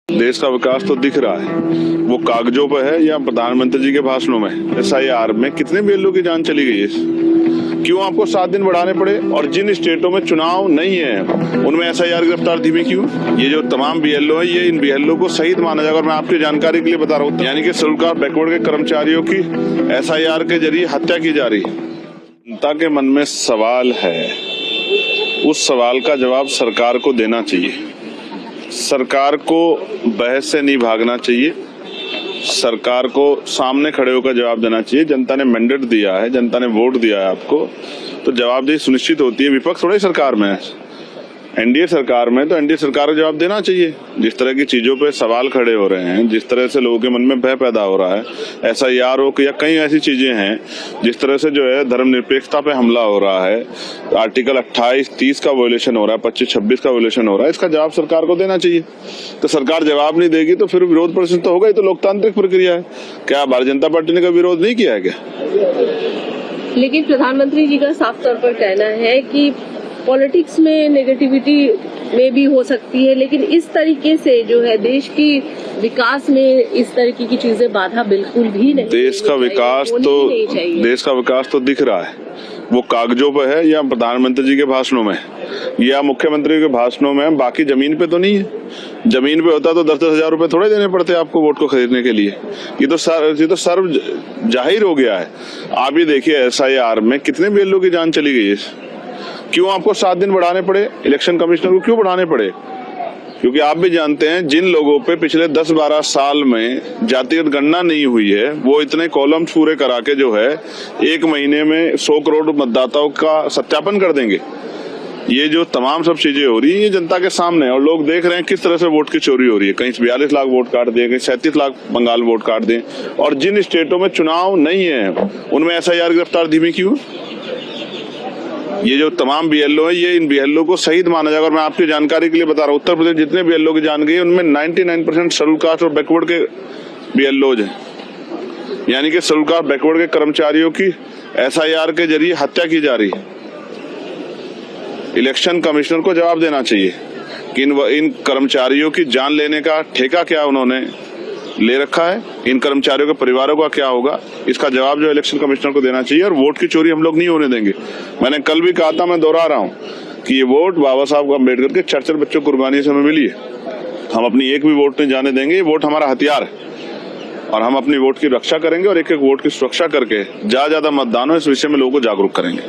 देश का विकास तो दिख रहा है, वो कागजों पर है या प्रधानमंत्री जी के भाषणों में। SIR में कितने बीएलओ की जान चली गई है? क्यों आपको 7 दिन बढ़ाने पड़े? और जिन स्टेटों में चुनाव नहीं है उनमें SIR की रफ्तार धीमी क्यों? ये जो तमाम बीएलओ है, ये इन बीएलओ को शहीद माना जाएगा। और मैं आपकी जानकारी के लिए बता रहा हूँ, यानी कि शेड्यूल कास्ट बैकवर्ड के कर्मचारियों की SIR के जरिए हत्या की जा रही। जनता के मन में सवाल है, उस सवाल का जवाब सरकार को देना चाहिए। सरकार को बहस से नहीं भागना चाहिए, सरकार को सामने खड़े होकर जवाब देना चाहिए। जनता ने मैंडेट दिया है, जनता ने वोट दिया है आपको, तो जवाबदेही सुनिश्चित होती है। विपक्ष थोड़ी सरकार में है, एनडीए सरकार में, तो एनडीए सरकार को जवाब देना चाहिए। जिस तरह की चीजों पे सवाल खड़े हो रहे हैं, जिस तरह से लोगों के मन में भय पैदा हो रहा है, SIR हो या कई ऐसी चीजें हैं, जिस तरह से जो है धर्मनिरपेक्षता पे हमला हो रहा है, आर्टिकल 28-30 का वोलेशन हो रहा है, 25-26 का वोलेशन हो रहा है, इसका जवाब सरकार को देना चाहिए। तो सरकार जवाब नहीं देगी तो फिर विरोध प्रदर्शन तो होगा ही। तो लोकतांत्रिक प्रक्रिया है। क्या भारतीय जनता पार्टी ने कभी विरोध नहीं किया है क्या? लेकिन प्रधानमंत्री जी का साफ तौर पर कहना है कि पॉलिटिक्स में नेगेटिविटी में भी हो सकती है, लेकिन इस तरीके से जो है देश की विकास में इस तरीके की चीजें बाधा बिल्कुल भी नहीं। देश का विकास तो दिख रहा है, वो कागजों पर है या प्रधानमंत्री जी के भाषणों में या मुख्यमंत्री के भाषणों में। बाकी जमीन पे तो नहीं है। जमीन पे होता तो 10-10 हजार रुपए थोड़े देने पड़ते आपको वोट को खरीदने के लिए। ये तो सर्व जाहिर हो गया है। आप ये देखिए SIR में कितने बीएलओ की जान चली गई है। क्यों आपको 7 दिन बढ़ाने पड़े? इलेक्शन कमिश्नर को क्यों बढ़ाने पड़े? क्योंकि आप भी जानते हैं, जिन लोगों पे पिछले 10-12 साल में जातिगत गणना नहीं हुई है, वो इतने कॉलम्स पूरे करा के जो है 1 महीने में 100 करोड़ मतदाताओं का सत्यापन कर देंगे। ये जो तमाम सब चीजें हो रही है, ये जनता के सामने है और लोग देख रहे हैं किस तरह से वोट की चोरी हो रही है। कहीं 42 लाख वोट काट दिए, कहीं 37 लाख बंगाल वोट काट दिए। और जिन स्टेटों में चुनाव नहीं है उनमें SIR की रफ्तार धीमी क्यों? ये जो तमाम बीएलओ है, ये इन बीएलओ को शहीद माना जाएगा। और मैं आपकी जानकारी के लिए बता रहा हूँ, उत्तर प्रदेश जितने बीएलओ की जान गई उनमें 99% शेड्यूल कास्ट और बैकवर्ड के बीएलओ हैं। यानी कि शेड्यूल कास्ट बैकवर्ड के कर्मचारियों की SIR के जरिए हत्या की जा रही। इलेक्शन कमिश्नर को जवाब देना चाहिए कि इन कर्मचारियों की जान लेने का ठेका क्या उन्होंने ले रखा है, इन कर्मचारियों के परिवारों का क्या होगा, इसका जवाब जो इलेक्शन कमिश्नर को देना चाहिए। और वोट की चोरी हम लोग नहीं होने देंगे। मैंने कल भी कहा था, मैं दोहरा रहा हूँ कि ये वोट बाबा साहब अम्बेडकर के 4 बच्चों की कुर्बानी से हमें मिली है। हम अपनी एक भी वोट नहीं जाने देंगे। ये वोट हमारा हथियार है और हम अपनी वोट की रक्षा करेंगे और एक एक वोट की सुरक्षा करके ज्यादा मतदान हो, इस विषय में लोगों को जागरूक करेंगे।